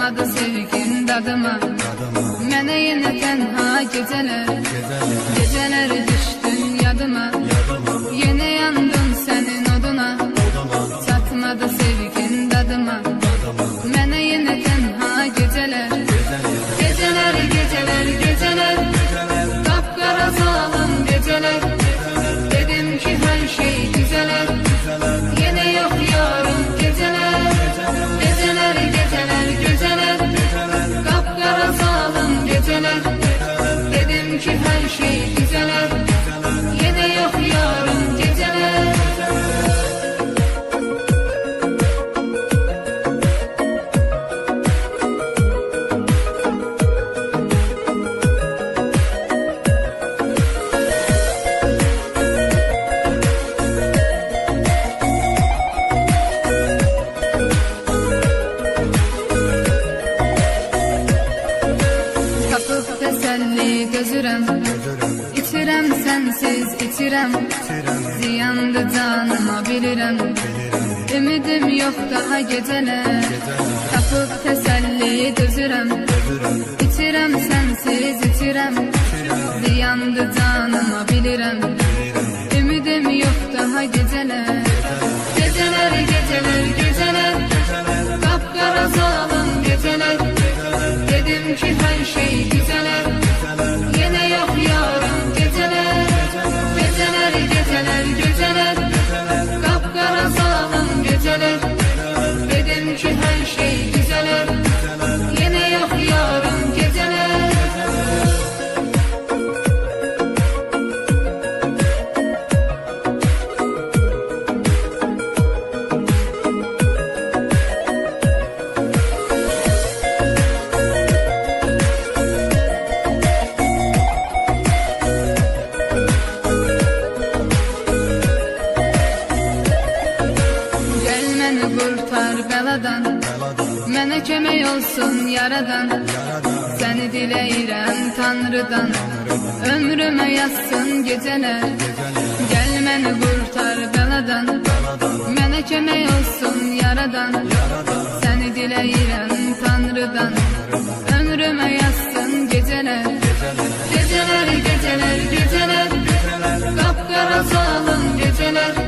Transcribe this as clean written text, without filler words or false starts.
Çatmadı sevgin dadıma, mənə yenə tənha gecələr, gecələr düşdün yadıma, yenə yandım sənin oduna. Çatmadı sevgin dadıma, mənə yenə tənha gecələr, gecələr, gecələr, gecələr, qapqara zalım gecələr. Dedim ki hər şey düzələr, yenə yox yarım gecələr, gecələr, gecələr, gecələr, qapqara zalım gecələr. Dedim ki hər şey düzələr, yenə yox yarım gecələr. Tapıb təsəlli gözürəm, İçirəm sənsiz içirəm, ziyandı canıma bilirəm. Ümidim yox daha gecələr, tapıb təsəlli gözürəm, İçirəm sənsiz içirəm, ziyandı canıma bilirəm. Ümidim yox daha gecələr, gecələr, gecələr, gecələr, qapqara zalım gecələr. Dedim ki hər şey düzələr, yenə yox yarım gecələr, gecələr, gecələr, gecələr, qapqara zalım gecələr. Dedim ki hər şey düzələr, yenə yox yarım gecələr. Qurtar bəladan, mənə kömək olsun yaradan. Səni diləyirəm Tanrıdan, ömrümə yazsın gecələr. Gəl məni qurtar bəladan, mənə kömək olsun yaradan. Səni diləyirəm Tanrıdan, ömrümə yazsın gecələr. Gecələr, gecələr, gecələr, qapqara zalım gecələr.